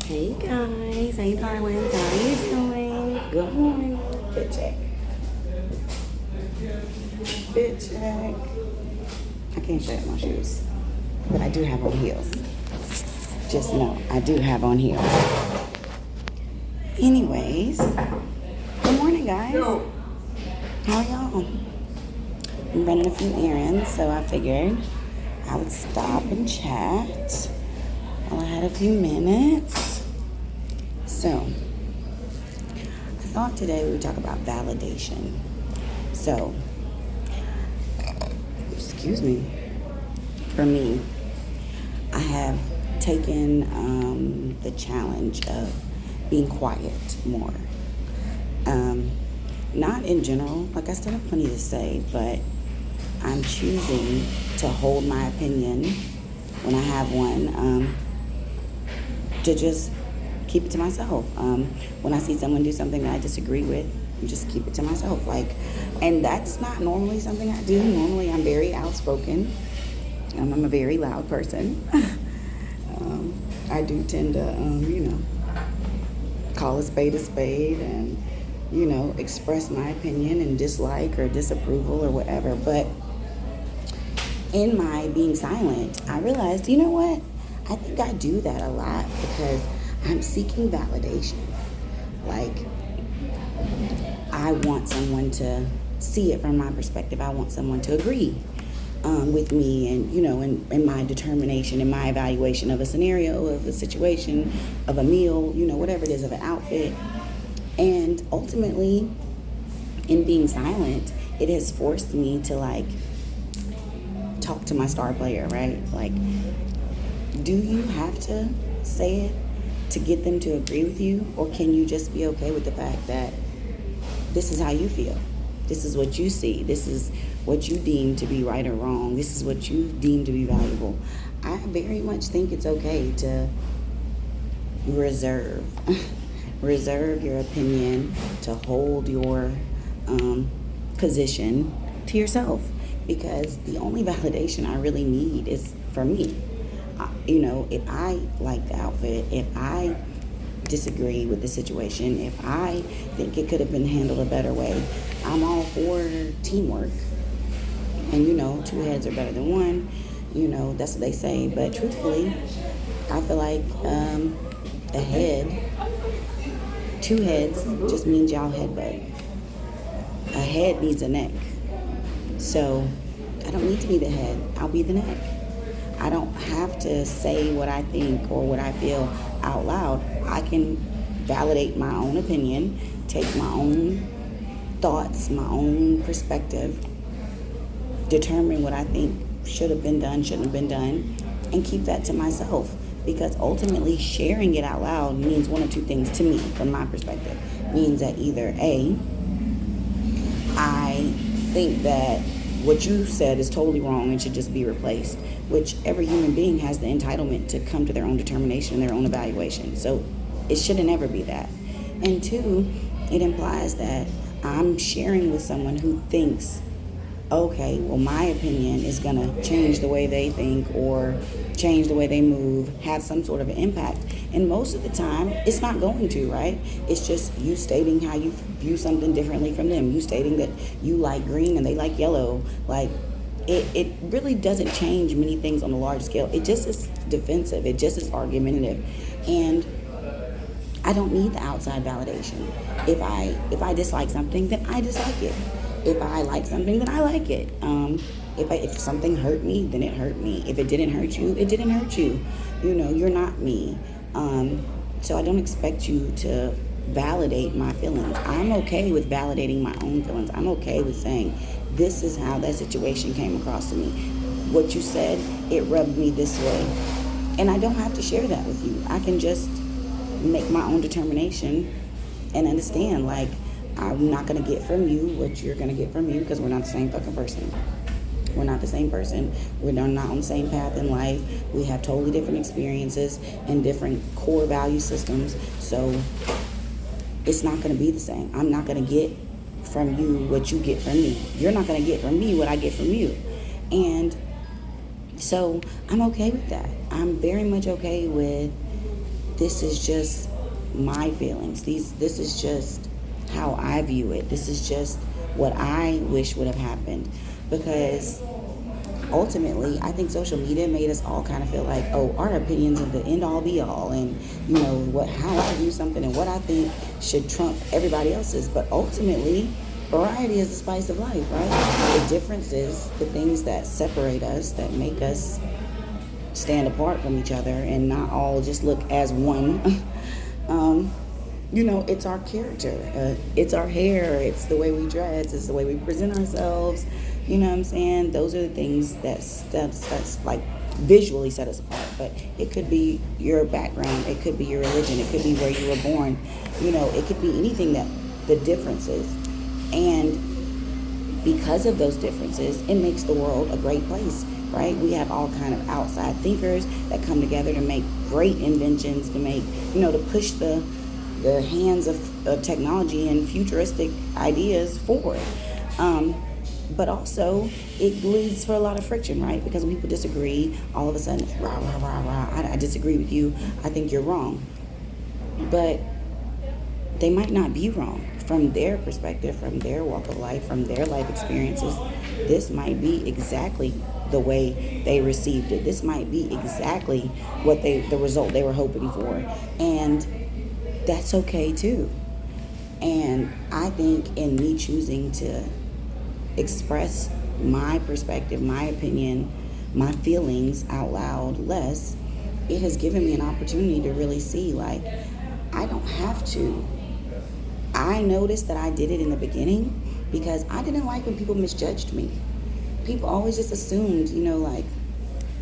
Hey guys, hey darlings, how are you doing? Good morning. Fit check. Fit check. I can't show you my shoes, but I do have on heels. Just know, I do have on heels. Anyways, good morning guys. How are y'all? I'm running a few errands, so I figured I would stop and chat while I had a few minutes. So, I thought today we would talk about validation. So, excuse me, for me, I have taken the challenge of being quiet more. Not in general, like I still have plenty to say, but I'm choosing to hold my opinion when I have one, to just keep it to myself. When I see someone do something that I disagree with, just keep it to myself. And that's not normally something I do. Normally I'm very outspoken. I'm a very loud person. I do tend to, call a spade and, express my opinion and dislike or disapproval or whatever. But in my being silent, I realized, you know what? I think I do that a lot because I'm seeking validation. I want someone to see it from my perspective. I want someone to agree with me and, in my determination, in my evaluation of a scenario, of a situation, of a meal, whatever it is, of an outfit. And ultimately, in being silent, it has forced me to, talk to my star player, right? Do you have to say it to get them to agree with you? Or can you just be okay with the fact that this is how you feel? This is what you see. This is what you deem to be right or wrong. This is what you deem to be valuable. I very much think it's okay to reserve your opinion, to hold your position to yourself, because the only validation I really need is for me. If I like the outfit, if I disagree with the situation, if I think it could have been handled a better way, I'm all for teamwork. And two heads are better than one. That's what they say. But truthfully, I feel like two heads just means y'all headbutt. A head needs a neck. So I don't need to be the head. I'll be the neck. I don't have to say what I think or what I feel out loud. I can validate my own opinion, take my own thoughts, my own perspective, determine what I think should have been done, shouldn't have been done, and keep that to myself. Because ultimately, sharing it out loud means one of two things to me, from my perspective. Means that either A, I think that what you said is totally wrong and should just be replaced, which every human being has the entitlement to come to their own determination and their own evaluation. So it shouldn't ever be that. And two, it implies that I'm sharing with someone who thinks, okay, well, my opinion is going to change the way they think or change the way they move, have some sort of an impact. And most of the time, it's not going to, right? It's just you stating how you view something differently from them. You stating that you like green and they like yellow. It really doesn't change many things on a large scale. It just is defensive. It just is argumentative. And I don't need the outside validation. If I dislike something, then I dislike it. If I like something, then I like it. If something hurt me, then it hurt me. If it didn't hurt you, it didn't hurt you. You're not me. So I don't expect you to validate my feelings. I'm okay with validating my own feelings. I'm okay with saying, this is how that situation came across to me. What you said, it rubbed me this way. And I don't have to share that with you. I can just make my own determination and understand, I'm not going to get from you what you're going to get from me, because we're not the same fucking person. We're not the same person. We're not on the same path in life. We have totally different experiences and different core value systems. So it's not going to be the same. I'm not going to get from you what you get from me. You're not going to get from me what I get from you. And so I'm okay with that. I'm very much okay with this is just my feelings. This is just how I view it. This is just what I wish would have happened. Because ultimately, I think social media made us all kind of feel like, oh, our opinions are the end all be all, and how I view something and what I think should trump everybody else's. But ultimately, variety is the spice of life, right? The difference is the things that separate us, that make us stand apart from each other and not all just look as one. It's our character, it's our hair, it's the way we dress, it's the way we present ourselves. You know what I'm saying? Those are the things that's like visually set us apart. But it could be your background, it could be your religion, it could be where you were born. It could be anything that the differences. And because of those differences, it makes the world a great place, right? We have all kind of outside thinkers that come together to make great inventions, to make, to push the hands of technology and futuristic ideas forward. But also, it leads for a lot of friction, right? Because when people disagree, all of a sudden, rah, rah, rah, rah, I disagree with you, I think you're wrong. But they might not be wrong. From their perspective, from their walk of life, from their life experiences, this might be exactly the way they received it. This might be exactly what the result they were hoping for. And that's okay too. And I think in me choosing to express my perspective, my opinion, my feelings out loud less, it has given me an opportunity to really see, like, I don't have to. I noticed that I did it in the beginning because I didn't like when people misjudged me. People always just assumed, like,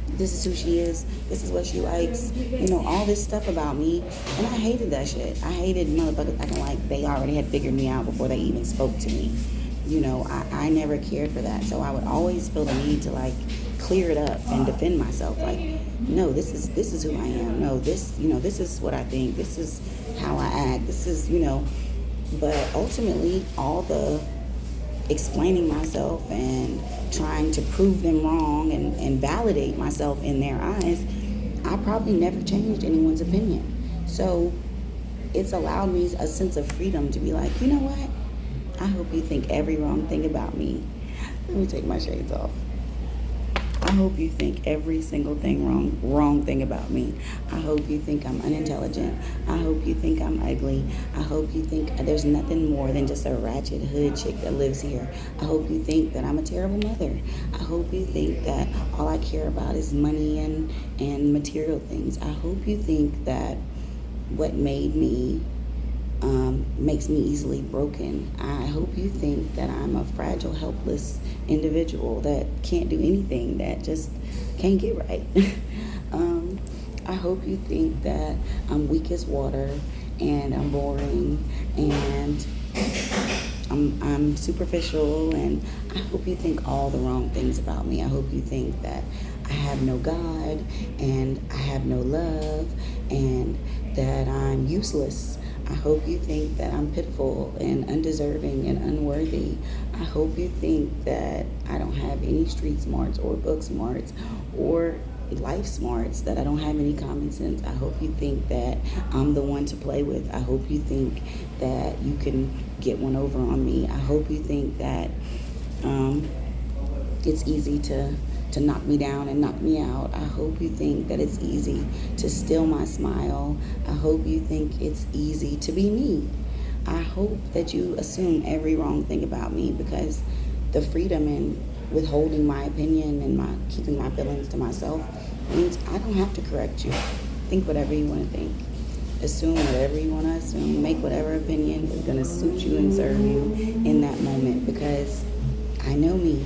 this is who she is, this is what she likes, all this stuff about me. And I hated that shit. I hated motherfuckers acting like they already had figured me out before they even spoke to me. I never cared for that. So I would always feel the need to, like, clear it up and defend myself. Like, no, this is who I am. No, this is what I think. This is how I act. This is, But ultimately, all the explaining myself and trying to prove them wrong and validate myself in their eyes, I probably never changed anyone's opinion. So it's allowed me a sense of freedom to be like, you know what? I hope you think every wrong thing about me. Let me take my shades off. I hope you think every single thing wrong thing about me. I hope you think I'm unintelligent. I hope you think I'm ugly. I hope you think there's nothing more than just a ratchet hood chick that lives here. I hope you think that I'm a terrible mother. I hope you think that all I care about is money and material things. I hope you think that what made me makes me easily broken. I hope you think that I'm a fragile, helpless individual that can't do anything, that just can't get right. I hope you think that I'm weak as water and I'm boring and I'm superficial, and I hope you think all the wrong things about me. I hope you think that I have no God and I have no love and that I'm useless. I hope you think that I'm pitiful and undeserving and unworthy. I hope you think that I don't have any street smarts or book smarts or life smarts, that I don't have any common sense. I hope you think that I'm the one to play with. I hope you think that you can get one over on me. I hope you think that it's easy to knock me down and knock me out. I hope you think that it's easy to steal my smile. I hope you think it's easy to be me. I hope that you assume every wrong thing about me, because the freedom in withholding my opinion and keeping my feelings to myself means I don't have to correct you. Think whatever you want to think. Assume whatever you want to assume. Make whatever opinion is going to suit you and serve you in that moment, because I know me.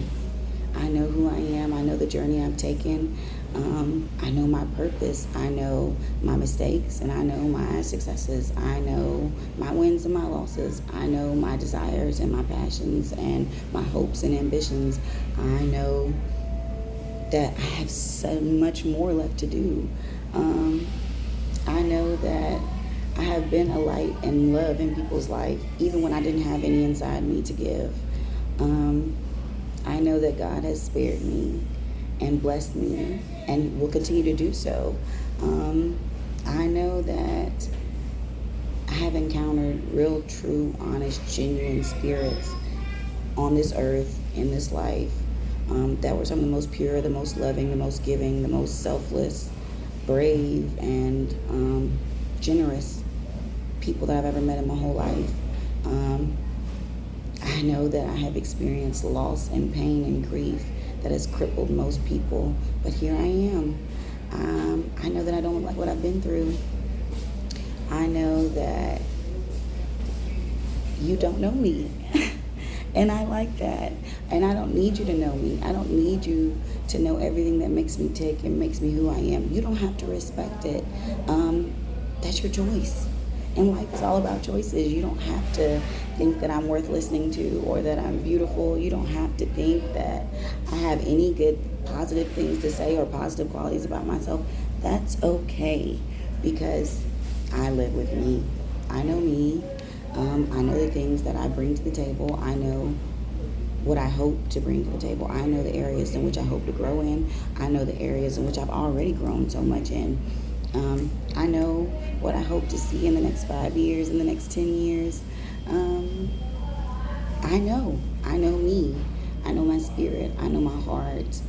I know who I am. I know the journey I've taken. I know my purpose. I know my mistakes, and I know my successes. I know my wins and my losses. I know my desires and my passions and my hopes and ambitions. I know that I have so much more left to do. I know that I have been a light and love in people's life, even when I didn't have any inside me to give. I know that God has spared me and blessed me and will continue to do so. I know that I have encountered real, true, honest, genuine spirits on this earth, in this life, that were some of the most pure, the most loving, the most giving, the most selfless, brave, and generous people that I've ever met in my whole life. Um, I know that I have experienced loss and pain and grief that has crippled most people, but here I am. I know that I don't look like what I've been through. I know that you don't know me. And I like that. And I don't need you to know me. I don't need you to know everything that makes me tick and makes me who I am. You don't have to respect it. That's your choice. And life is all about choices. You don't have to think that I'm worth listening to or that I'm beautiful. You don't have to think that I have any good positive things to say or positive qualities about myself. That's okay, because I live with me. I know me. I know the things that I bring to the table. I know what I hope to bring to the table. I know the areas in which I hope to grow in. I know the areas in which I've already grown so much in. I know what I hope to see in the next 5 years, in the next 10 years. I know. I know me. I know my spirit. I know my heart.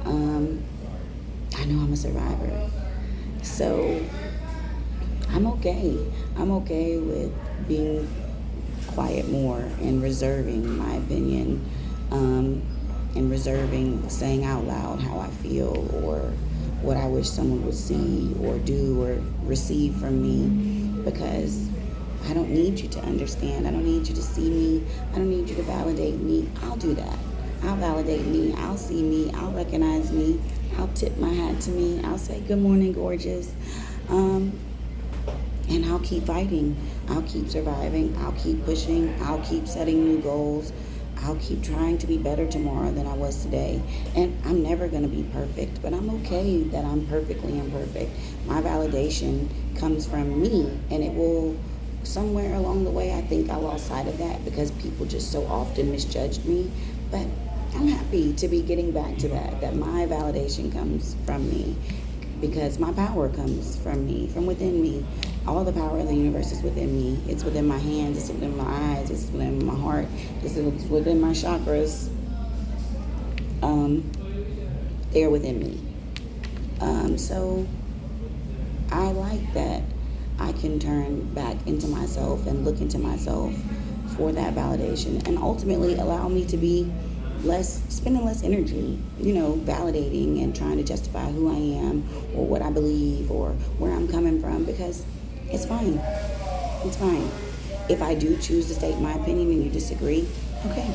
I know I'm a survivor. So I'm okay. I'm okay with being quiet more and reserving my opinion, and reserving saying out loud how I feel or what I wish someone would see or do or receive from me, because I don't need you to understand. I don't need you to see me. I don't need you to validate me. I'll do that. I'll validate me. I'll see me. I'll recognize me. I'll tip my hat to me. I'll say, good morning, gorgeous. And I'll keep fighting. I'll keep surviving. I'll keep pushing. I'll keep setting new goals. I'll keep trying to be better tomorrow than I was today. And I'm never going to be perfect, but I'm okay that I'm perfectly imperfect. My validation comes from me, and it will, somewhere along the way, I think I lost sight of that because people just so often misjudged me. But I'm happy to be getting back to that my validation comes from me, because my power comes from me, from within me. All the power of the universe is within me. It's within my hands, it's within my eyes, it's within my heart, it's within my chakras. They're within me. So I like that I can turn back into myself and look into myself for that validation, and ultimately allow me to be spending less energy, validating and trying to justify who I am or what I believe or where I'm coming from, because it's fine. It's fine. If I do choose to state my opinion and you disagree, okay.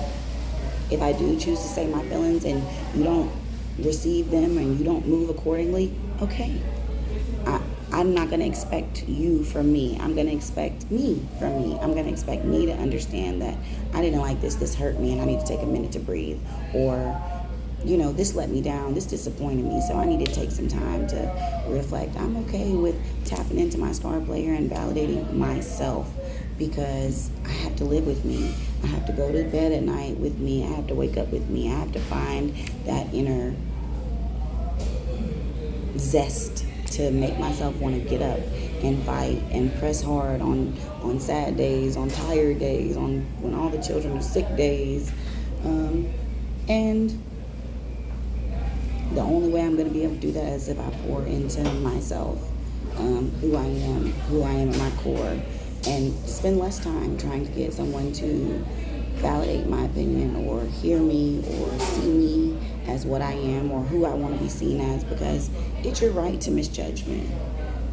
If I do choose to say my feelings and you don't receive them and you don't move accordingly, okay. I'm not going to expect you from me. I'm going to expect me from me. I'm going to expect me to understand that I didn't like this hurt me, and I need to take a minute to breathe. Or, this let me down, this disappointed me, so I need to take some time to reflect. I'm okay with tapping into my star player and validating myself, because I have to live with me. I have to go to bed at night with me. I have to wake up with me. I have to find that inner zest to make myself want to get up and fight and press hard on sad days, on tired days, on when all the children are sick days. And the only way I'm going to be able to do that is if I pour into myself, who I am at my core, and spend less time trying to get someone to validate my opinion or hear me or see me as what I am or who I want to be seen as, because it's your right to misjudge me.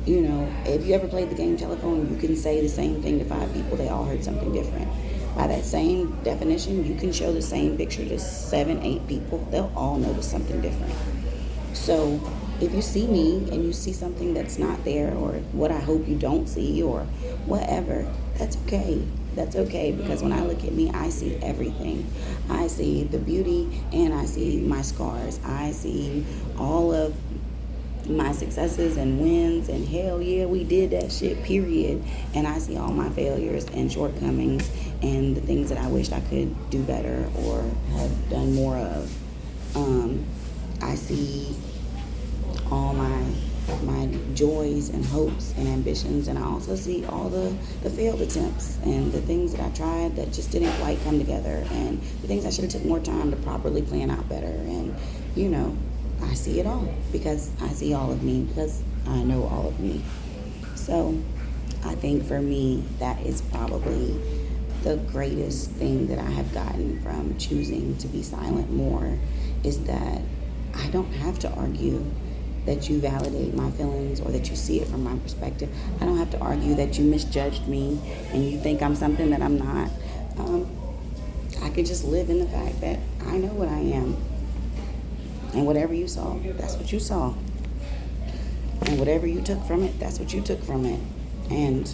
If you ever played the game telephone, you can say the same thing to 5 people. They all heard something different. By that same definition, you can show the same picture to 7, 8 people. They'll all notice something different. So if you see me and you see something that's not there, or what I hope you don't see, or whatever, that's okay. That's okay, because when I look at me, I see everything. I see the beauty and I see my scars. I see all of my successes and wins, and hell yeah, we did that shit, period. And I see all my failures and shortcomings and the things that I wished I could do better or have done more of. I see all my my joys and hopes and ambitions, and I also see all the failed attempts and the things that I tried that just didn't quite come together, and the things I should have took more time to properly plan out better. And I see it all because I see all of me, because I know all of me. So I think for me, that is probably the greatest thing that I have gotten from choosing to be silent more, is that I don't have to argue that you validate my feelings or that you see it from my perspective. I don't have to argue that you misjudged me and you think I'm something that I'm not. I could just live in the fact that I know what I am. And whatever you saw, that's what you saw. And whatever you took from it, that's what you took from it. And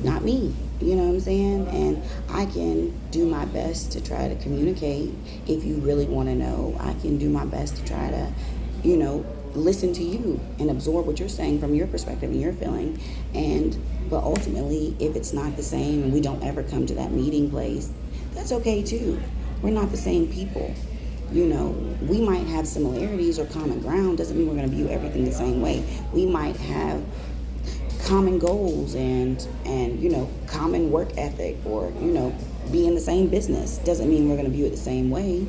not me. You know what I'm saying? And I can do my best to try to communicate. If you really want to know, I can do my best to try to, listen to you and absorb what you're saying from your perspective and your feeling. But ultimately, if it's not the same and we don't ever come to that meeting place, that's okay too. We're not the same people. We might have similarities or common ground. Doesn't mean we're going to view everything the same way. We might have common goals and common work ethic, or be in the same business. Doesn't mean we're going to view it the same way.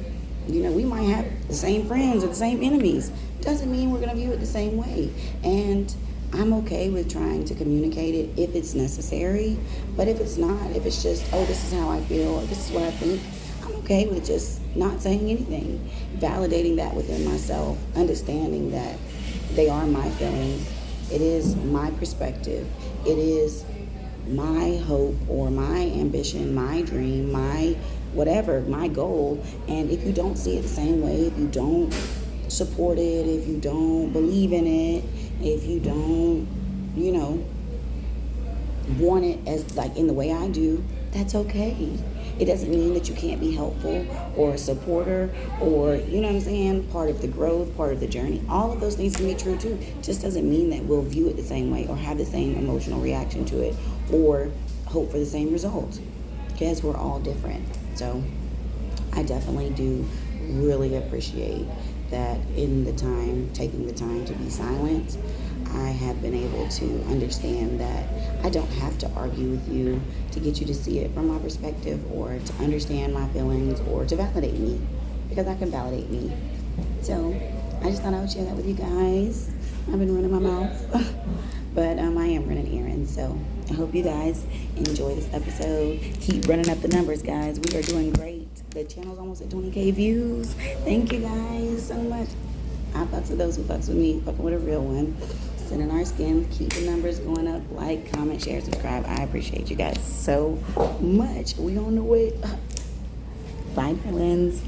We might have the same friends or the same enemies. Doesn't mean we're going to view it the same way. And I'm okay with trying to communicate it if it's necessary. But if it's not, if it's just, oh, this is how I feel, or this is what I think, I'm okay with just not saying anything. Validating that within myself, understanding that they are my feelings. It is my perspective. It is my hope or my ambition, my dream, my whatever, my goal. And if you don't see it the same way, if you don't support it, if you don't believe in it, if you don't, want it as like in the way I do, that's okay. It doesn't mean that you can't be helpful or a supporter or, part of the growth, part of the journey. All of those things can be true too. Just doesn't mean that we'll view it the same way or have the same emotional reaction to it or hope for the same result, because we're all different. So I definitely do really appreciate that taking the time to be silent, I have been able to understand that I don't have to argue with you to get you to see it from my perspective or to understand my feelings or to validate me, because I can validate me. So I just thought I would share that with you guys. I've been running my mouth, but I am running errands. So I hope you guys enjoy this episode. Keep running up the numbers, guys. We are doing great. The channel's almost at 20K views. Thank you guys so much. I fucks with those who fucks with me, fucking with a real one. Sending our skins, keep the numbers going up. Like, comment, share, subscribe. I appreciate you guys so much. We on the way up. Bye, darlings.